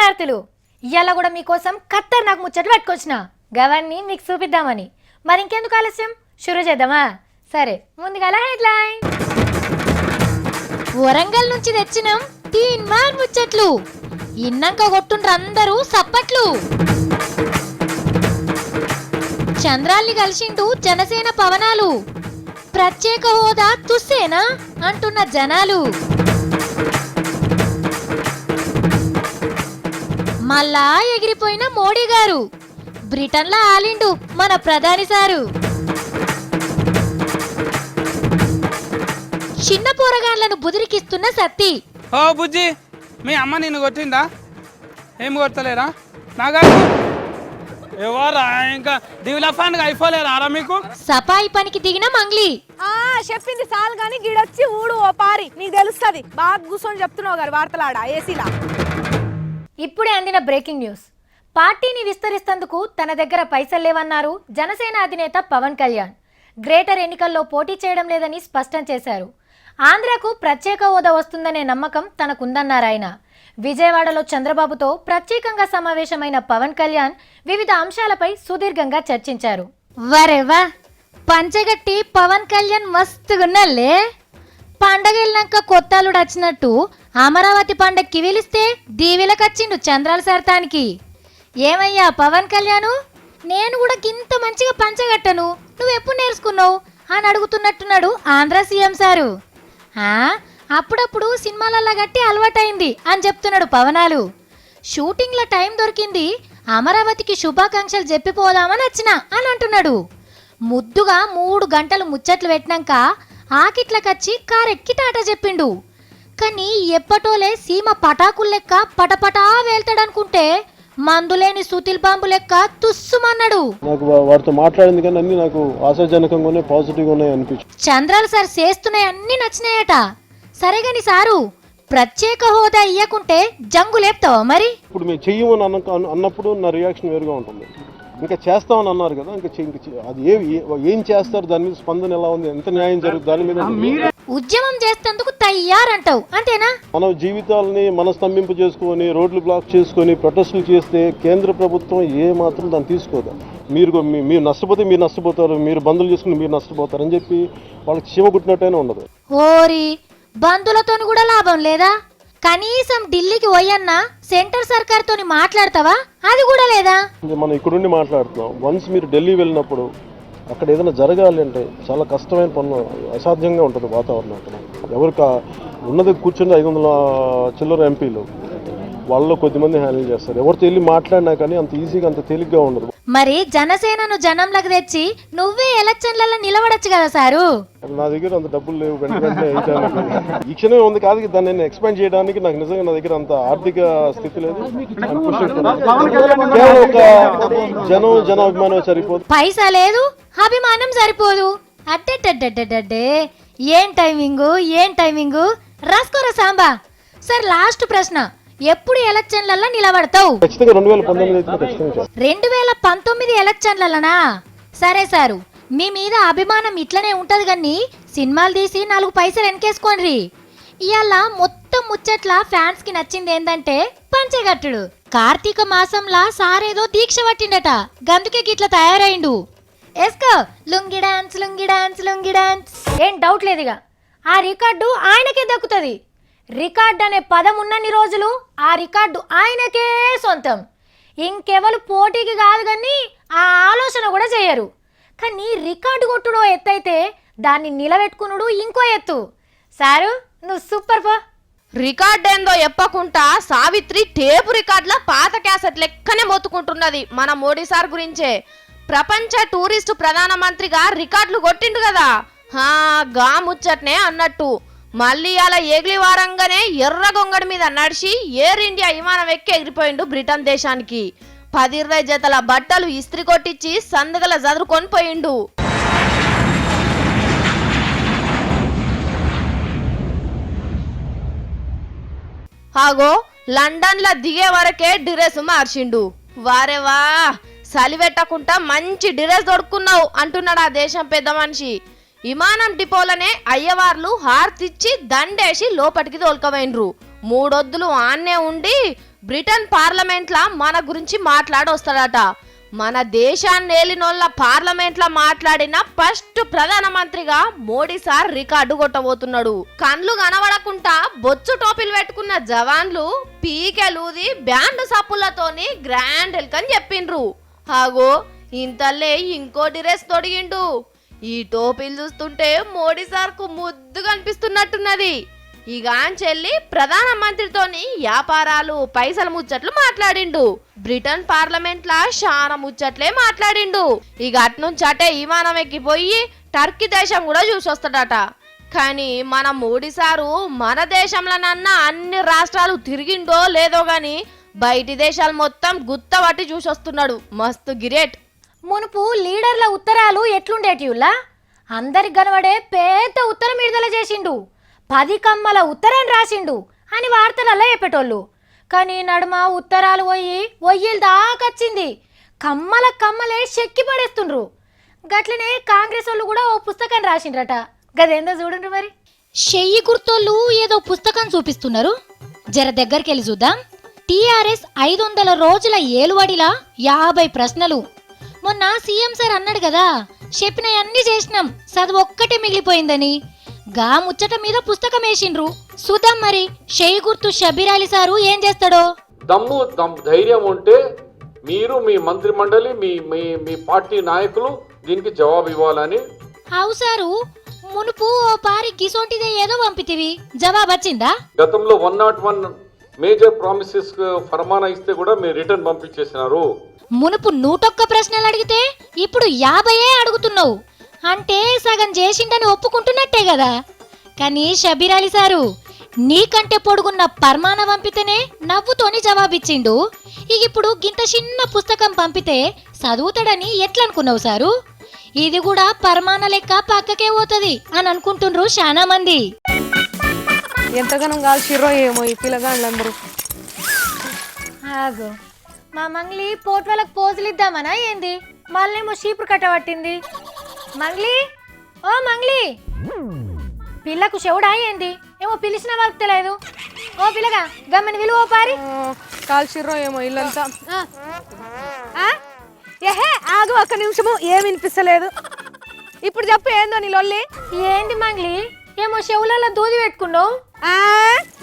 శుభార్తలు ఇయాల కూడా మీకోసం ఖతర్నాక్ ముచ్చట్లు పట్టుకొచ్చిన గవన్నీ మీకు చూపిద్దామని. మరి ఇంకెందుకు ఆలస్యం, షురూ చేద్దామా? సరే, ముందుగా హెడ్లైన్. వరంగల్ నుంచి తెచ్చినాం తీన్మార్ ముచ్చట్లు, ఇన్నాక కొట్టుండ్రు అందరూ సప్పట్లు. చంద్రాల్ని కలిసిండు జనసేన పవనాలు, ప్రత్యేక హోదా తుస్సేనా అంటున్న జనాలు. మళ్ళా ఎగిరిపోయిన మోడీ గారు, బ్రిటన్లో ఆలిండు మన ప్రధాని సారు. చిన్న పోరగాళ్లను బుదిరికిస్తున్న సత్తి. ఓ బుజ్జి, మీ అమ్మ నిన్ను కొట్టిందా? ఏం కొడతలేరా నాగారు? ఎవరా ఇంకా డెవలప్మెంట్ అయిపోలేరా రా మీకు? సపాయి పనికి దిగిన మంగ్లీ. చెప్పింది చాలు గాని గిడొచ్చి ఊడు ఓ పారి, నీకు తెలుస్తుంది. బాగా కూర్చొని చెప్తున్నావు గారు వార్తలాడా ఏసీలా. ఇప్పుడే అందిన బ్రేకింగ్ న్యూస్. పార్టీని విస్తరిస్తేందుకు తన దగ్గర పైసలు లేవన్నారు జనసేన అధినేత పవన్ కళ్యాణ్. గ్రేటర్ ఎన్నికల్లో పోటీ చేయడం లేదని స్పష్టం చేశారు. ఆంధ్రకు ప్రత్యేక హోదా వస్తుందనే నమ్మకం తనకుందన్నారాయన. విజయవాడలో చంద్రబాబుతో ప్రత్యేకంగా సమావేశమైన పవన్ కళ్యాణ్ వివిధ అంశాలపై సుదీర్ఘంగా చర్చించారు. వరేవా, పంచగట్టి పవన్ కళ్యాణ్ మస్తుగున్నల్లే. పండగ వెళ్ళాక కొత్తాలుడు వచ్చినట్టు అమరావతి పండగకి పిలిస్తే దీవెలకచ్చిండు చంద్రాల సర్తానికి. ఏమయ్యా పవన్ కళ్యాణ్, నేను కూడా గింత మంచిగా పంచగట్టను, నువ్వెప్పుడు నేర్చుకున్నావు అని అడుగుతున్నట్టున్నాడు ఆంధ్ర సీఎం సారు. అప్పుడప్పుడు సినిమాలల్లా గట్టి అలవాటైంది అని చెప్తున్నాడు పవనాలు. షూటింగ్ల టైం దొరికింది, అమరావతికి శుభాకాంక్షలు చెప్పిపోదామని వచ్చిన అని అంటున్నాడు. ముద్దుగా 3 గంటలు ముచ్చట్లు పెట్టినాక ఆకిట్లకచ్చి కారెక్కి టాటా చెప్పిండు. కానీ ఎప్పటోలే సీమ పటాకులు లెక్క పటపటా వేల్తాడనుకుంటే మందులేని సుతిల్ బాంబు లెక్క తుస్సుమన్నాడు. నాకు వారితో మాట్లాడింది కానీ అన్ని నాకు ఆశాజనకంగానే పాజిటివ్గా ఉన్నాయి అనిపించింది. చంద్రాలు సార్ చేస్తున్నాయి అన్ని నచ్చినాయట. సరేగాని సారు, ప్రత్యేక హోదా ఇయ్యకుంటే జంగు లేపుతావా మరి? ఇప్పుడు మేము చెయ్యమని అన్నప్పుడు నా రియాక్షన్ వేరుగా ఉంటుంది. ఇంకా చేస్తామని అన్నారు కదా, ఇంకా అది ఏం చేస్తారు, దాని మీద స్పందన ఎలా ఉంది, ఎంత న్యాయం జరుగుతుంది దాని మీద. ఉద్యమం చేస్తేందుకు తయారంటావు అంతేనా? మన జీవితాలని మన స్తంభింపు చేసుకొని రోడ్లు బ్లాక్ చేసుకొని ప్రొటెస్టులు చేస్తే కేంద్ర ప్రభుత్వం ఏ మాత్రం దాన్ని తీసుకోదు. మీరు నష్టపోతే మీరు నష్టపోతారు, మీరు బంధువులు చేసుకుని మీరు నష్టపోతారు అని చెప్పి వాళ్ళకి చీమ కుట్టినట్టయినా ఉండదు. ఓరి, బంధువులతో కూడా లాభం లేదా? కనీసం ఢిల్లీకి పోయన్నా సెంటర్ సర్కార్ తోని మాట్లాడతావా? అది కూడా లేదా? మనం ఇక్కడుండి మాట్లాడుతున్నాం. వన్స్ మీరు ఢిల్లీ వెళ్ళినప్పుడు అక్కడ ఏదైనా జరగాలి అంటే చాలా కష్టమైన పనులు, అసాధ్యంగా ఉంటుంది వాతావరణం. అక్కడ ఎవరికి ఉన్నది కూర్చుని 500 చిల్లర ఎంపీలు, వాళ్ళు కొద్దిమంది హ్యాండిల్ చేస్తారు. ఎవరితో వెళ్ళి మాట్లాడినా కానీ అంత ఈజీగా అంత తేలిగ్గా ఉండదు. మరి జనసేనను జనంలోకి తెచ్చి నువ్వే ఎలక్షన్లలో నిలబడచ్చు కదా సారు? నా దగ్గర అంత డబ్బులు లేవు, వెంటనే ఈ క్షణమే ఉంది కాదు. దాన్ని నేను ఎక్స్పాండ్ చేయడానికి నాకు నిజంగా నా దగ్గర అంత ఆర్థిక స్థితి లేదు. ఒక జనాభిమానం సరిపోదు, పైసా లేదు, అభిమానం సరిపోదు. అడ్డే ఏం టైమింగు రాసుకోరా సాంబా. సార్, లాస్ట్ ప్రశ్న, ఎప్పుడు ఎలక్షన్లలో నిలబడతావు? 2019 ఎలక్షన్లనా? సరే సారు, మీ మీద అభిమానం ఇట్లనే ఉంటది కానీ సినిమాలు తీసి 4 పైసలు వెనకేసుకోండి. ఇవాళ మొత్తం ముచ్చట్ల ఫ్యాన్స్ కి నచ్చింది ఏందంటే పంచగట్టుడు. కార్తీక మాసంలా సారేదో దీక్ష పట్టిండట, గందుకే గిట్ల తయారైండు. ఎస్కో లుంగి డాన్స్. ఏం డౌట్ లేదుగా, ఆ రికార్డు ఆయనకే దక్కుతుంది. రికార్డ్ అనే పదం ఉన్నన్ని రోజులు ఆ రికార్డు ఆయనకే సొంతం. ఇంకెవరు పోటీకి కాదు కానీ ఆ ఆలోచన కూడా చేయరు. కానీ రికార్డు కొట్టుడో ఎత్తైతే దాన్ని నిలబెట్టుకునుడు ఇంకో ఎత్తు. సారు, నువ్వు సూపర్ పో. రికార్డ్ ఏందో చెప్పకుండా సావిత్రి టేపు రికార్డుల పాత క్యాసెట్ లెక్కనే మొత్తుకుంటున్నది మన మోడీ సార్ గురించే. ప్రపంచ టూరిస్టు ప్రధానమంత్రిగా రికార్డులు కొట్టిండు కదా, గా ముచ్చట్నే అన్నట్టు. మళ్ళీ అలా ఏగిలి వారంగానే ఎర్ర గొంగడి మీద నడిచి ఎయిర్ ఇండియా విమానం ఎక్కి ఎగిరిపోయిండు బ్రిటన్ దేశానికి. 10-20 జతల బట్టలు ఇస్త్రీ కొట్టించి సందుగల చదురుకొని పోయిండు. ఆగో, లండన్ లా దిగే వరకే డ్రెస్ మార్చిండు. వారేవా, సలివెట్టకుండా మంచి డ్రెస్ దొరుకున్నావు అంటున్నాడు ఆ దేశం పెద్ద మనిషి. విమానం డిపోలనే అయ్యవార్లు హార్తిచ్చి దండేసి లోపటికి తోలుకపోయినరు. 3 వద్దులు ఆన్నే ఉండి బ్రిటన్ పార్లమెంట్లా మన గురించి మాట్లాడొస్తాడట. మన దేశాన్ని ఏలినోళ్ళ పార్లమెంట్లా మాట్లాడిన ఫస్ట్ ప్రధానమంత్రిగా మోడీ సార్ రికార్డు కొట్టబోతున్నాడు. కండ్లు కనబడకుండా బొచ్చు టోపీలు పెట్టుకున్న జవాన్లు పీకెలూది బ్యాండ్ సప్పులతోని గ్రాండ్ వెల్కమ్ చెప్పిండ్రు. హాగో ఇంతల్లే ఇంకో డ్రెస్ తొడిగిండు. ఈ టోపీలు చూస్తుంటే మోడీ సార్కు ముద్దుగా అనిపిస్తున్నట్టున్నది. ఇక చెల్లి ప్రధానమంత్రితోని వ్యాపారాలు పైసలు ముచ్చట్లు మాట్లాడిండు. బ్రిటన్ పార్లమెంట్ లా చాలా ముచ్చట్లే మాట్లాడిండు. ఇక అట్నుంచి అటే విమానం ఎక్కిపోయి టర్కీ దేశం కూడా చూసొస్తాడట. కానీ మన మోడీ సారు మన దేశంలోనన్నా అన్ని రాష్ట్రాలు తిరిగిండో లేదో గాని బయటి దేశాలు మొత్తం గుత్తబట్టి చూసొస్తున్నాడు. మస్తు గిరేట్. మునుపు లీడర్ల ఉత్తరాలు ఎట్లుండేటివులా అందరికి గనవడే పెద్ద ఉత్తరం విడుదల చేసిండు. 10 కమ్మల ఉత్తరం రాసిండు అని వార్తలల్లా చెప్పేటోళ్ళు. కానీ నడుమ ఉత్తరాలు ఒయ్యిలు దాకొచ్చింది. కమ్మల కమ్మలే చెక్కి పడేస్తుండ్రు. గట్లనే కాంగ్రెస్ వాళ్ళు కూడా ఓ పుస్తకం రాసిండ్రట. గదేందో చూడండి మరి. చెయ్యి గుర్తోళ్ళు ఏదో పుస్తకం చూపిస్తున్నారు. జర దగ్గరికి వెళ్ళి చూద్దాం. టీఆర్ఎస్ 500 రోజుల ఏలువడిలా 50 ప్రశ్నలు. మొన్న సీఎం సార్ అన్నాడు కదా, చెప్పినవన్నీ చేసినాం, చదువు ఒక్కటే మిగిలిపోయిందని. గా ముచ్చట మీద పుస్తకం వేసిండ్రు. చూద్దాం మరి షెయి గుర్తు షబీర్ అలీ సారు ఏం చేస్తాడో. ధైర్యం ఉంటే మీరు మీ మంత్రి మండలి మీ పార్టీ నాయకులు దీనికి జవాబు ఇవ్వాలని. అవు సారు, మునుపు ఓ పారి గిసోంటిదే ఏదో పంపితివి, జవాబు వచ్చిందా? గతంలో 101 మేజర్ ప్రామిసెస్ ఫర్మానా ఇస్తే కూడా మీరు రిటర్న్ పంపించేసినారు. మునుపు 101 ప్రశ్నలు అడిగితే ఇప్పుడు 50 అడుగుతున్నావు అంటే సగం చేసిండని ఒప్పుకుంటున్నట్టే కదా. కానీ షబీర్ అలీ సారు నీకంటే పొడుగున్న పర్మాన పంపితేనే నవ్వుతోని జవాబిచ్చిండు. ఇక ఇప్పుడు గింత చిన్న పుస్తకం పంపితే చదువుతాడని ఎట్లనుకున్నావు సారు? ఇది కూడా పర్మాన లెక్క పక్కకే పోతుంది అని అనుకుంటుండ్రు చాలా మంది. ఎంతగానో కాల్చిర్రో ఏమో ఈ పిల్లగాళ్ళందరూ. ఆగో మా మంగ్లీ పోట్వాళ్ళకి పోజులు ఇద్దామనా ఏంది? మళ్ళేమో చీపురు కట్టబట్టింది. మంగ్లీ, ఓ మంగ్లీ, పిల్లకు చెవుడా ఏంది? ఏమో పిలిచిన వాళ్ళకి తెలియదు. ఓ పిల్లగా గమ్మని విలువ పారి. కాల్చిర్రో ఏమో ఇల్లంతా. ఏహే ఆగు, ఒక్క నిమిషము, ఏమి వినిపిస్తలేదు. ఇప్పుడు చెప్పు ఏందో నీ లొల్లి. ఏంది మంగ్లీ, ఏమో చెవులలో దూది పెట్టుకున్నావు?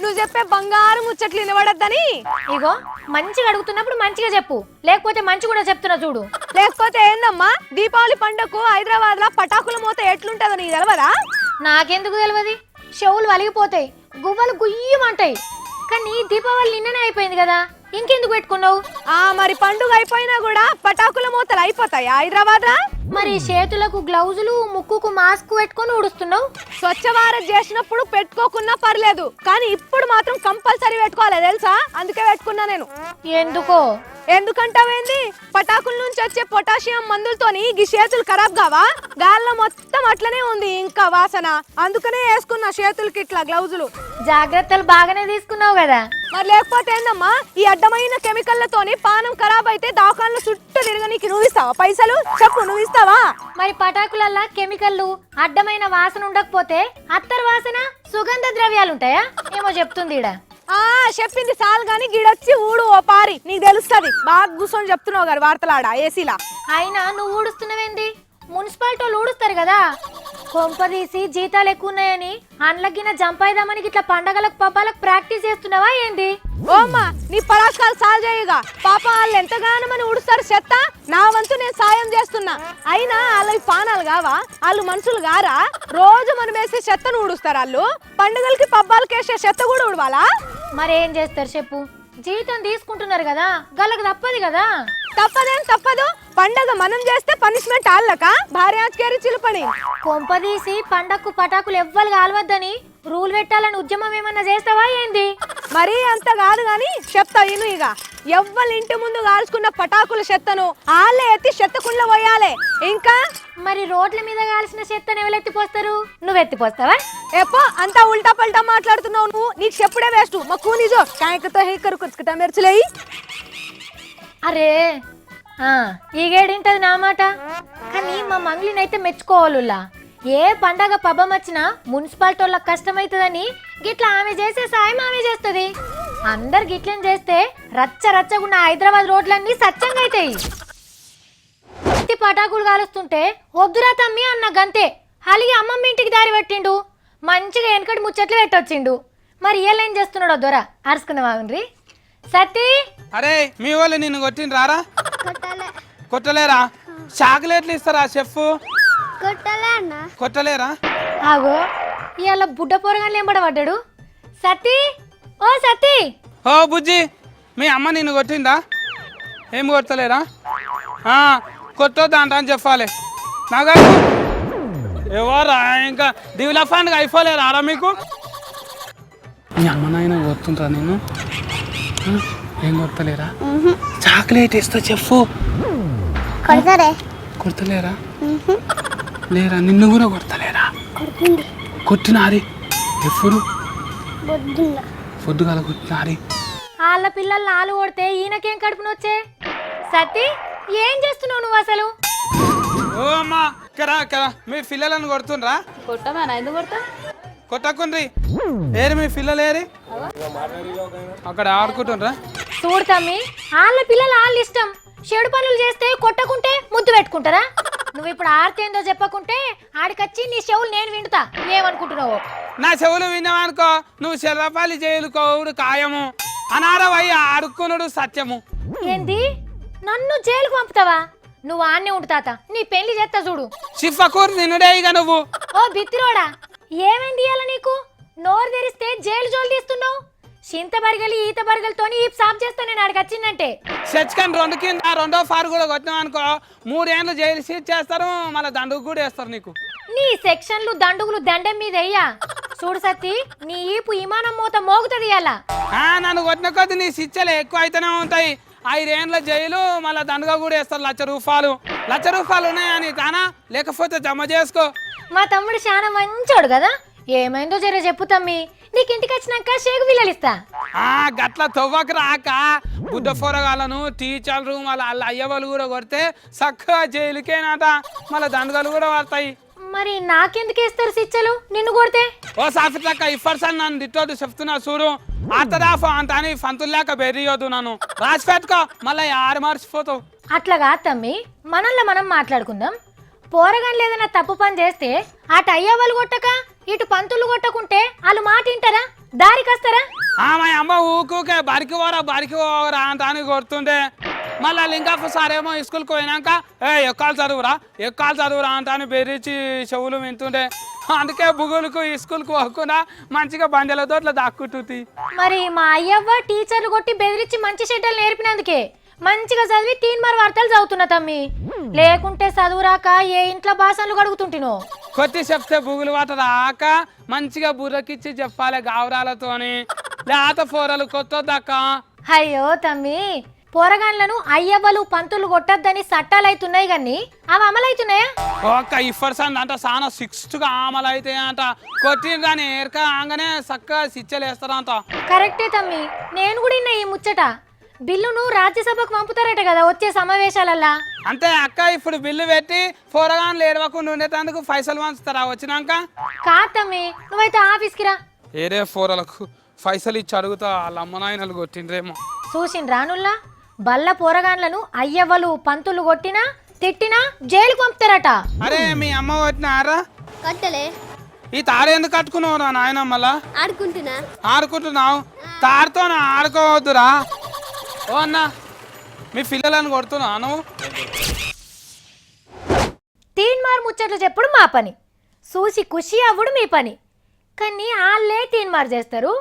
నువ్వు చెప్పే బంగారు ముచ్చట్లు వినబడద్దని. ఇగో మంచిగా అడుగుతున్నప్పుడు మంచిగా చెప్పు, లేకపోతే మంచి కూడా చెప్తున్నా చూడు. లేకపోతే ఏందమ్మా, దీపావళి పండుగకు హైదరాబాద్ లో పటాకుల మూత ఎట్లుంటదో నీకు తెలవదా? నాకెందుకు తెలియదు? చెవులు వలిగిపోతాయి, గువ్వలు గుయ్యమంటాయి. కానీ దీపావళి నిన్ననే అయిపోయింది కదా, ఇంకెందుకు పెట్టుకున్నావు? మరి పండుగ అయిపోయినా కూడా పటాకుల మూతలు అయిపోతాయి హైదరాబాద్ లా. మరి చేతులకు గ్లౌజులు, ముక్కుకు మాస్క్ పెట్టుకొని ఊడుస్తున్నావు. స్వచ్ఛ భారత్ చేసినప్పుడు పెట్టుకోకున్నా పర్లేదు, కానీ ఇప్పుడు మాత్రం కంపల్సరీ పెట్టుకోవాలి తెలుసా. అందుకే పెట్టుకున్నా నేను. ఎందుకో? ఎందుకంటావేంది, పటాకుల నుంచి వచ్చే పొటాషియం మందులతోని ఈ చేతులు ఖరాబ్ కావా? గాల్లో మొత్తం అట్లనే ఉంది ఇంకా వాసన, అందుకనే వేసుకున్నా చేతులకి ఇట్లా గ్లౌజులు. జాగ్రత్తలు బాగానే తీసుకున్నావు కదా. మరి లేకపోతే ఏందమ్మా, ఈ అడ్డమైన కెమికల్లతోని పానం ఖరాబ్ అయితే దాకాళ్ళు చుట్టూ తిరగనీకి నువ్వు ఇస్తావా పైసలు? చెప్పు, నువ్వు ఇస్తావా? మరి పటాకులల్లా కెమికల్లు, అడ్డమైన వాసన ఉండకపోతే అత్తర్ వాసన, సుగంధ ద్రవ్యాలు ఉంటాయా? ఏమో చెప్తుంది ఈడ. చెప్పింది చాలు గాని గిడొచ్చి ఊడు ఓ పారి, నీకు తెలుస్తుంది. బాగా కూర్చొని చెప్తున్నావు గారు వార్తలాడ ఏసీలా. అయినా నువ్వు ఊడుస్తున్నావేంది? మున్సిపాలిటీ వాళ్ళు ఊడుస్తారు కదా. కొంపదీసి జీతాలు ఎక్కువ ఉన్నాయని అండ్లగిన జంపాయిదామని ఇట్లా పండగలకు పబ్బాలకు ప్రాక్టీస్ చేస్తున్నావా ఏంది? ఓమ్మా, నీ పరాస్కాలు సాల్ చేయగా పాప వాళ్ళు ఎంతగానో మన ఊడుస్తారు చెత్త. నా వంతు నేను సాయం చేస్తున్నా. అయినా వాళ్ళవి పానాలు కావా? వాళ్ళు మనుషులు గారా? రోజు మనం వేసే చెత్తను ఊడుస్తారు వాళ్ళు. పండుగలకి పబ్బాలకి వేసే చెత్త కూడా ఊడవాలా? మరేం చేస్తారు చెప్పు? జీతం తీసుకుంటున్నారు కదా, గలకు తప్పదు కదా. తప్పదేం తప్పదు. పండగ మనం చేస్తే పనిష్మెంట్ వాళ్ళక భార్యాకేరి చిలుపని. కొంపదీసి పండగకు పటాకులు ఎవ్వరు కాలవద్దని రూల్ పెట్టాలని ఉద్యమం ఏమన్నా చేస్తావా ఏంది? మరీ అంత కాదు గాని చెప్తా ఇను. ఇక ఎవ్వరి ఇంటి ముందు కాల్చుకున్న పటాకుల చెత్తను వాళ్ళే ఎత్తి చెత్తకుండ పోయాలి. ఇంకా మరి రోడ్ల మీద కాల్సిన చెత్తను ఎవరు ఎత్తిపోస్తారు? నువ్వు ఎత్తిపోస్తావా? ఎప్పో అంతా ఉల్టా పల్టా మాట్లాడుతున్నావు నువ్వు. నీకు చెప్పుడే వేస్ట్. మా కూనిజో కాయకతో హీకరు కుచ్చుకుతా మెర్చులేయి. అరే ఈగేడింటది నా మాట. కానీ మా మంగ్లీనైతే మెచ్చుకోవాలులా. ఏ పండగ పబ్బం వచ్చినా మున్సిపాలిటీ వాళ్ళకి కష్టమవుతుందని గిట్లా ఆమె చేసే సాయం ఆమె చేస్తుంది. అందరు గిట్లని చేస్తే రచ్చ రచ్చగున్న హైదరాబాద్ రోడ్లన్నీ సత్యంగా అవుతాయి. పటాకులు కాలుస్తుంటే వద్దురా తమ్మి అన్న గంతే అలిగి అమ్మమ్మ ఇంటికి దారి పెట్టిండు. మంచిగా వెనకటి ముచ్చట్లు పెట్టొచ్చిండు. మరి ఏం చేస్తున్నాడో దొర అరుసుకుందాం ఆగుండ్రి. సతీ అరే మీ వాళ్ళు నిన్ను కొట్టిండ్రు రారా? కొట్టలేరా? చాక్లెట్లు ఇస్తారా షెఫ్? కొట్టలేరా? ఆగో ఇవాళ బుడ్డ పోరగానే ఎంబడబడ్డాడు. సతీ ఓ సతీ. ఓ బుజ్జి మీ అమ్మ నిన్ను కొట్టిందా? ఏం కొట్టలేరా? కొట్టొద్దా అంట అని చెప్పాలి. నాగా ఎవరా ఇంకా డెవలప్మెంట్గా అయిపోలేరా ఆరా మీకు? మీ అమ్మ నాయన కొడుతుంటారా నేను? ఏం కొడతలేరా? చాక్లెట్ ఇస్తా చెప్పు. కొడతలేరా? లేరా? నిన్ను కూడా కొడతలేరా? కొట్టినారి ఎప్పుడు? పొద్దుగాల కొట్టినారి. వాళ్ళ పిల్లల్ని ఆలు కొడితే ఈయనకేం కడుపునొచ్చే? సతీ ఏం చేస్తున్నావు నువ్వు అసలు? ఓ అమ్మా కరా కరా మీ పిల్లలను కొడుతుండ్రా? కొట్టకుండ్రి. ఏరి మీ పిల్లలు ఏరి అక్కడ ఆడుకుంటుండ్రా? చూడు తమ్మి వాళ్ళ పిల్లలు వాళ్ళ ఇష్టం. చెడు పనులు చేస్తే కొట్టకుంటే ముద్దు పెట్టుకుంటారా? నువ్వు ఇప్పుడు ఆడితేందో చెప్పకుంటే ఆడికొచ్చి నీ చెవులు నేను వింటుతా. ఏమనుకుంటున్నావు? నా చెవులు విన్నావనుకో నువ్వు శర్రపాలి జైలుకోవుడు ఖాయము. అనారవయ్య ఆడుకునుడు సత్యము. ఏంది నన్ను జైలుకు పంపుతావా? నువ్వు ఆన్నే ఉంటు తాత నీ పెళ్లి చేస్తా చూడు. చిఫకూరు నిన్నుడే ఇక నువ్వు. ఓ బిత్తిరోడా ఏమైంది ఇయ్యాల నీకు? నోరు తెరిస్తే జైలు జోలు తీస్తున్నావు. చింత బరిగలి ఈత బరిగలతోని ఈ సాఫ్ చేస్తా నేను ఆడికి వచ్చిందంటే. చచ్చికని 2 కింద 2వ ఫారు కూడా కొట్టినావు అనుకో 3 ఏళ్ళు జైలు సీట్ చేస్తారు. మళ్ళీ దండుకు కూడా వేస్తారు నీకు. నీ సెక్షన్లు దండుగులు దండం మీద అయ్యా. చూడు సత్తి నీ ఈపు విమానం మూత మోగుతుంది ఇయ్యాల. నన్ను కొట్టిన కొద్ది నీ శిక్షలు ఎక్కువ అయితేనే ఉంటాయి. 5 ఏళ్ళ జైలు మళ్ళీ దండుగా కూడా వేస్తారు. 1,00,000 రూపాయలు. 1,00,000 రూపాయలు ఉన్నాయని కానా? లేకపోతే జమ చేసుకో. మా తమ్ముడు చాలా మంచోడు కదా. ఏమైందో జర చెప్పు తమ్మి. నీకు ఇంటికి వచ్చినాక షేకు పిల్లలు ఇస్తా. గట్ల తవ్వకు రాక బుడ్డ పొరగాలను టీచర్లు మళ్ళీ వాళ్ళ అయ్యవాళ్ళు కూడా కొడితే చక్కగా జైలుకేనాట. మళ్ళీ దండుగలు కూడా పడతాయి. మరి నాకెందుకు వేస్తారు శిక్షలు నిన్ను కొడితే? ఓ సాఫిట్లక్క ఇఫర్సన్ నన్ను తిట్టోడు చెప్తున్నా చూడు. ఆతదాఫా అంట అని ఫంతుల్లాక బెర్రియొద్దు. నన్ను రాసి పెట్టుకో మళ్ళీ 6 మర్చిపోతావు. అట్లాగా తమ్మి మనల్ని మనం మాట్లాడుకుందాం. పోరగాళ్ళు ఏదైనా తప్పు పని చేస్తే అటు అయ్యవాళ్ళు కొట్టక ఇటు పంతులు కొట్టకుంటే వాళ్ళు మాట వింటారా? దారికొస్తారా? మా అమ్మ ఊకుకే బరికి పోరా అంట అని కొడుతుండే. మళ్ళీ లింకప్ప సార్ ఏమో స్కూల్కి పోయినాక ఎక్కాలు చదువురా అంట అని బెదిరించి చెవులు వింటుండే. అందుకే బుగులకు స్కూల్కి పోకుండా మంచిగా బందెలతో ఇట్లా దాక్కుంటుంది. మరి మా అయ్యవ్వ టీచర్లు కొట్టి బెదిరించి మంచి చెడ్డలు నేర్పినందుకే మంచిగా చదివి 3 వార్తలు చదువుతున్నా తమ్మి. లేకుంటే చదువురాక ఏ ఇంట్లో భాషలు కడుగుతుంటినో. కొట్టి చెప్తే బుగులు వాట రాక మంచిగా బుర్రకిచ్చి చెప్పాలి గావరాలతోని. లేత పోరలు కొత్తదక్క. అయ్యో తమ్మి పోరగాన్లను అయ్యవ్వలు పంతులు కొట్టద్దని చట్టాలు అవుతున్నాయి కానీ అవి అమలవుతున్నాయా? ఒక్క ఇఫర్సన్ అంట చాలా 6గా అమలు అయితే అంట. కొట్టిన కానీ ఏరక ఆగానే చక్కగా శిక్షలు వేస్తారంట. కరెక్టే తమ్మి నేను కూడా ఇన్నా ఈ ముచ్చట. బిల్లును రాజ్యసభకు పంపుతారట కదా వచ్చే సమావేశాలల్లా. అంతే అక్క ఇప్పుడు బిల్లు పెట్టి పోరగాన్లు ఏడవకుండా ఉండేటందుకు పైసలు పంచుతారా వచ్చినాక? కాదు తమ్మి నువ్వైతే ఆఫీస్కి రా. ఏరే పోరలకు పైసలు ఇచ్చి అడుగుతా వాళ్ళ అమ్మ నాయనలు కొట్టిండ్రేమో. చూసిన రానుల్లా బల్ల పోరగాన్లను అయ్యవ్వలు పంతులు కొట్టినా తిట్టినా జైలుకు పంపుతారట. అరే మీ అమ్మ కొట్టినారా? కట్టలే. ఈ తాడు ఎందుకు కట్టుకున్నావు రా నాయన? మళ్ళా ఆడుకుంటున్నావు? తాడుతో ఆడుకోవద్దురా. ఓ అన్న మీ పిల్లలను కొడుతున్నా నువ్వు? తీన్మార్ ముచ్చట్లు చెప్పుడు మా పని, చూసి ఖుషి అవ్వడు మీ పని. కానీ వాళ్ళే తీన్మార్ చేస్తారు,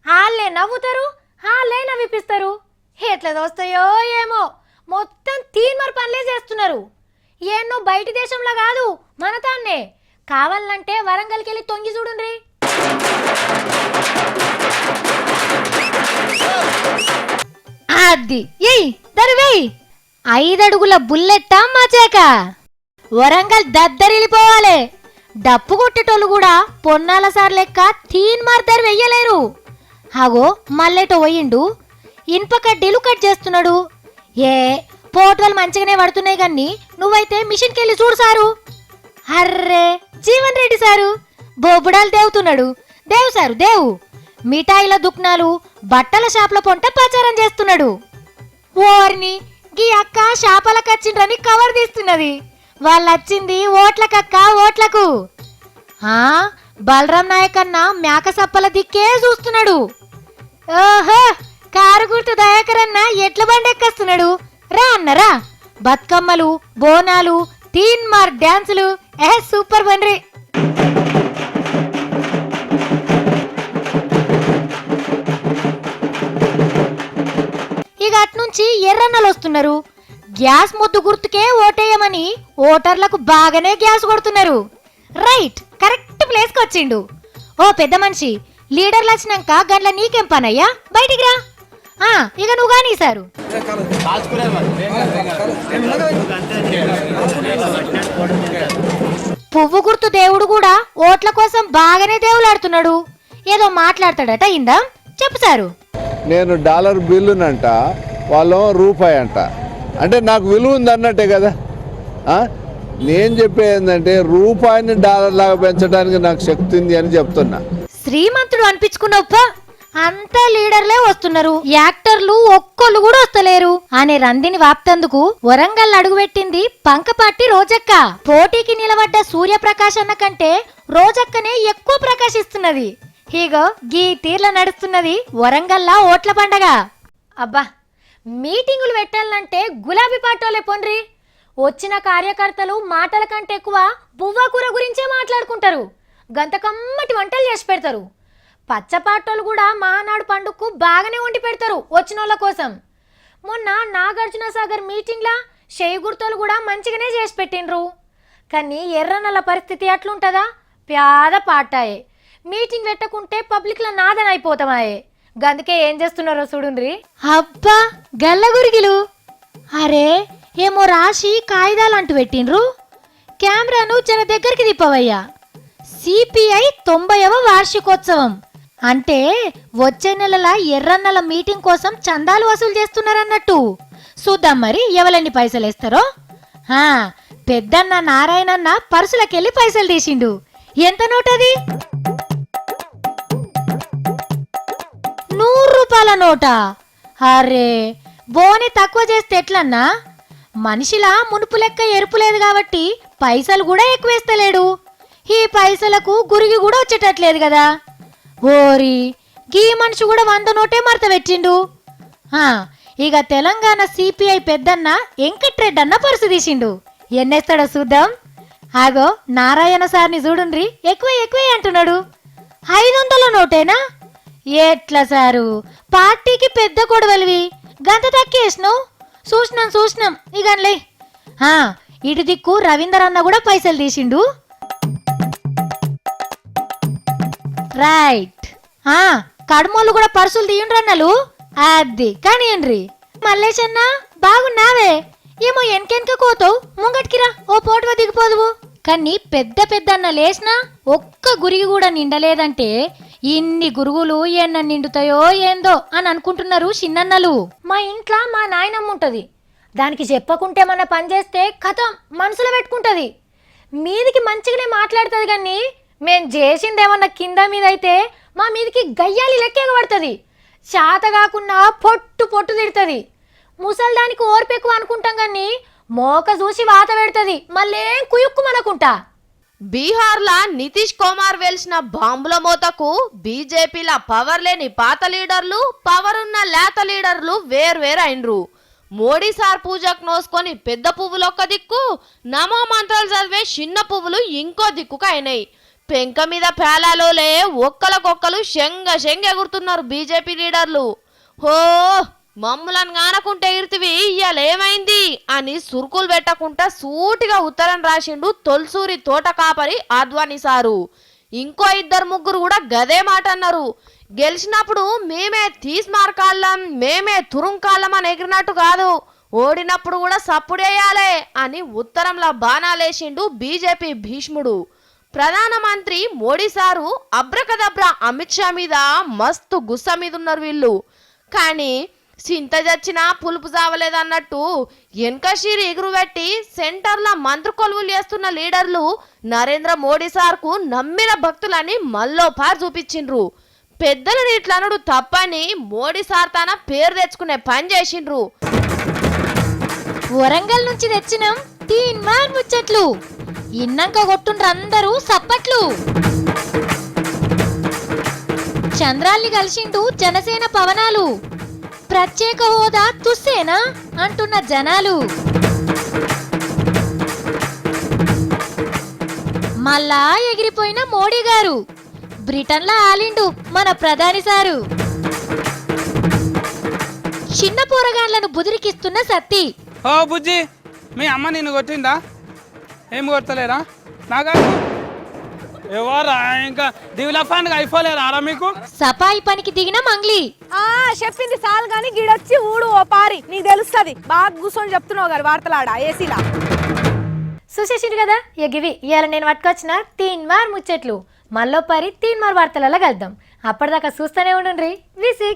వాళ్ళే నవ్వుతారు, వాళ్ళే నవ్విపిస్తారు. ఎట్లా దోస్తాయో ఏమో మొత్తం తీన్మార్ పనులే చేస్తున్నారు. ఏన్నో బయటి దేశంలో కాదు మన తాన్నే. కావాలంటే వరంగల్కి వెళ్ళి తొంగి చూడండి. అది ఏయ్ దరివేయ్ 5 అడుగుల బుల్లెట్టా మచాక వరంగల్ దద్దరిల్లిపోవాలి. డప్పు కొట్టేటోళ్ళు కూడా పొన్నాల సార్ లెక్క తీన్మార్ దరి వెయ్యలేరు. హాగో మల్లెటో పోయిండు, ఇనుప కడ్డీలు కట్ చేస్తున్నాడు. ఏ పోటోలు మంచిగానే పడుతున్నాయి కానీ నువ్వైతే మిషన్కి వెళ్ళి చూడు సారు. అర్రే జీవన్ రెడ్డి సారు బొబ్బుడాలు దేవుతున్నాడు. దేవు సారు దేవు. మిఠాయిల దుకాణాలు బట్టల షాపుల పొంట ప్రచారం చేస్తున్నాడు. ఓర్ని గీ అక్క షాపలకచ్చిండ్రని కవర్ తీస్తున్నది. వాళ్ళొచ్చింది ఓట్లకక్క, ఓట్లకు. బలరాం నాయక్ అన్న మేక సప్పల దిక్కే చూస్తున్నాడు. ఓహో, కారు గుర్తు దయాకర్ అన్న ఎట్ల బండెక్కేస్తున్నాడు. రా అన్నరా, బతుకమ్మలు, బోనాలు, తీన్ మార్ డాన్సులు, సూపర్ బండ్రి. ఇక అట్నుంచి ఎర్రన్నలు వస్తున్నారు. గ్యాస్ ముద్దు గుర్తుకే ఓటేయమని ఓటర్లకు బాగానే గ్యాస్ కొడుతున్నారు. రైట్, కరెక్ట్ ప్లేస్కి వచ్చిండు. ఓ పెద్ద మనిషి, లీడర్లు వచ్చినాక గండ్ల నీకేం పనయ్యా, బయటికి రా. ఇక నువ్వు కానీ సారు. పువ్వు గుర్తు దేవుడు కూడా ఓట్ల కోసం బాగానే దేవులాడుతున్నాడు. ఏదో మాట్లాడతాడట, ఇందా చెప్పు సారు. నేను డాలర్ బిల్లునంట, వాళ్ళు రూపాయి అంట. అంటే నాకు విలువ ఉంది అన్నట్టే కదా. నేను చెప్పేది ఏంటంటే రూపాయిని డాలర్ లాగా పెంచడానికి నాకు శక్తి ఉంది అని చెప్తున్నా. శ్రీమంతుడు అనిపించుకున్నప్ప అంతా లీడర్లే వస్తున్నారు, యాక్టర్లు ఒక్కళ్ళు కూడా వస్తలేరు అనే రందిని వాప్తందుకు వరంగల్ అడుగుపెట్టింది పంకపాటి రోజక్క. పోటీకి నిలబడ్డ సూర్యప్రకాష్ అన్న కంటే రోజక్కనే ఎక్కువ ప్రకాశిస్తున్నది. హీగో గీ తీర్ల నడుస్తున్నది వరంగల్లా ఓట్ల పండగ. అబ్బా, మీటింగులు పెట్టాలంటే గులాబీ పాటోలే పొండ్రి. వచ్చిన కార్యకర్తలు మాటల కంటే ఎక్కువ బువ్వకూర గురించే మాట్లాడుకుంటారు. గంత కమ్మటి వంటలు చేసి పెడతారు. పచ్చపాటోలు కూడా మహానాడు పండుగకు బాగానే వండి పెడతారు వచ్చినోళ్ళ కోసం. మొన్న నాగార్జున సాగర్ మీటింగ్లా షేయి గుర్తోలు కూడా మంచిగానే చేసి పెట్టిండ్రు. కానీ ఎర్రనల్ల పరిస్థితి అట్లుంటుందా, పేద పాటాయే. మీటింగ్ పెట్టకుంటే పబ్లిక్లో నాదన అయిపోతామాయే. గందుకే ఏం చేస్తున్నారో చూడుండ్రి. అబ్బా గల్లగురిగిలు, అరే ఏమో రాసి కాగితాలు అంటూ పెట్టిండ్రు. కెమెరాను జర దగ్గరికి తిప్పవయ్యా. సిపిఐ 90వ వార్షికోత్సవం అంటే వచ్చే నెలల ఎర్రన్నల మీటింగ్ కోసం చందాలు వసూలు చేస్తున్నారన్నట్టు. చూద్దాం మరి ఎవలెన్ని పైసలు వేస్తారో. పెద్దన్న నారాయణన్న పర్సులకెళ్ళి పైసలు తీసిండు. ఎంత నోటది? 100 రూపాయల నోటా? అరే బోని తక్కువ చేస్తే ఎట్లన్నా? మనిషిలా మునుపు లెక్క ఎరుపు లేదు కాబట్టి పైసలు కూడా ఎక్కువేస్తలేడు. ఈ పైసలకు గురిగి కూడా వచ్చేటట్లేదు కదా. ఓరి గీ మనిషి కూడా 100 నోటే మరత పెట్టిండు. ఇక తెలంగాణ సిపిఐ పెద్దన్న వెంకట్రెడ్డి అన్న పరుసు తీసిండు. ఎన్నేస్తాడో చూద్దాం. ఆగో నారాయణ సార్ని చూడుండ్రి, ఎక్కువే అంటున్నాడు. 500 నోటేనా? ఎట్లా సారు, పార్టీకి పెద్ద కొడవలివి గంత తక్కేసినావు. చూసినాం ఇగన్లే. ఇటు దిక్కు రవీందర్ అన్న కూడా పైసలు తీసిండు. రైట్, కడుమోళ్ళు కూడా పర్సులు తీయండ్రన్నలు. అది కానియండ్రి. మల్లేష్ అన్న బాగున్నావే? ఏమో ఎనకెనక కోతావు, ముంగటికిరా ఓ పోటుగా దిగిపోదువు. కానీ పెద్ద అన్న లేచినా ఒక్క గురిగి కూడా నిండలేదంటే ఇన్ని గురుగులు ఎన్న నిండుతాయో ఏందో అని అనుకుంటున్నారు చిన్నన్నలు. మా ఇంట్లో మా నాయనమ్మ ఉంటది, దానికి చెప్పకుంటే మన పని చేస్తే కథం మనసులో పెట్టుకుంటది. మీదికి మంచిగానే మాట్లాడుతుంది, కానీ మేం చేసిందేమన్నా కింద మీద అయితే మా మీదికి గయ్యాలి లెక్క పడుతుంది. శాత కాకుండా పొట్టు తిడుతుంది. ముసల్దానికి ఓర్పెక్కువ అనుకుంటాం, కానీ మోక చూసి వాత పెడుతుంది, మళ్ళేం కుయుక్కు మనకుంటా. బీహార్లా నితీష్ కుమార్ వెలిసిన బాంబుల మోతకు బీజేపీల పవర్ లేని పాత లీడర్లు, పవర్ ఉన్న లేత లీడర్లు వేర్వేరు అయినరు. మోడీ సార్ పూజకు నోసుకొని పెద్ద పువ్వులు ఒక్క దిక్కు, నమో మంత్రాలు చదివే చిన్న పువ్వులు ఇంకో దిక్కుకు అయినాయి. పెంక మీద పేలాలోలే ఒక్కలకొక్కలు శంగ ఎగురుతున్నారు బీజేపీ లీడర్లు. హో మమ్ములను గానకుంటే ఇర్తివి ఇయ్యాలేమైంది అని సురుకులు పెట్టకుండా సూటిగా ఉత్తరం రాసిండు తొల్సూరి తోట కాపరి ఆద్వాని సారు. ఇంకో 2-3 కూడా గదే మాట అన్నారు. గెలిచినప్పుడు మేమే తీస్మార్కాళ్ళం, మేమే తురుంకాళ్ళం అని ఎగిరినట్టు కాదు, ఓడినప్పుడు కూడా సప్పుడేయాలే అని ఉత్తరంలో బాణాలేసిండు బీజేపీ భీష్ముడు. ప్రధానమంత్రి మోడీ సారు అబ్రకదబ్రా అమిత్ షా మీద మస్తు గుస్స మీద ఉన్నారు వీళ్ళు. కానీ చింత చచ్చినా పులుపు చావలేదన్నట్టు వెనకషీరి ఎగురుబెట్టి సెంటర్లో మంత్రి కొలువులు చేస్తున్న లీడర్లు నరేంద్ర మోడీ సార్కు నమ్మిన భక్తులని మళ్ళో పారు చూపించిండ్రు. పెద్దలను ఇట్లా అనుడు తప్పని మోడీ సార్ తన పేరు తెచ్చుకునే పని చేసిండ్రు. వరంగల్ నుంచి తెచ్చినాం తీన్మార్ ముచ్చట్లు. ఇన్నాక కొట్టుండ్రు అందరూ సప్పట్లు. చంద్రాల్ని కలిసిండు జనసేన పవనాలు. ప్రత్యేక హోదా తుస్సేనా అంటున్న జనాలు. మళ్ళా ఎగిరిపోయిన మోడీ గారు. బ్రిటన్లో ఆలిండు మన ప్రధాని సారు. చిన్న పోరగాళ్లను బుదిరికిస్తున్న సత్తి. ఓ బుజ్జి, మీ అమ్మ నిన్ను కొట్టిందా? ఏం కొడతలేరా? నాగా ఎవరా ఇంకా దివిలఫాన్గా అయిపోలేరా రా మీకు? సపాయి పనికి దిగిన మంగ్లీ. చెప్పింది చాలు గాని గిడొచ్చి ఊడు ఓ పారి, నీకు తెలుస్తుంది. బాగా కూర్చొని చెప్తున్నావు గారు వార్తలాడా ఏసీలా. చూసేసిండు కదా ఎగివి. ఇవాళ నేను పట్టుకొచ్చిన తీన్మార్ ముచ్చట్లు. మళ్ళీ పరి తీన్మార్ వార్తలలో కలుద్దాం. అప్పటిదాకా చూస్తూనే ఉండండి V6.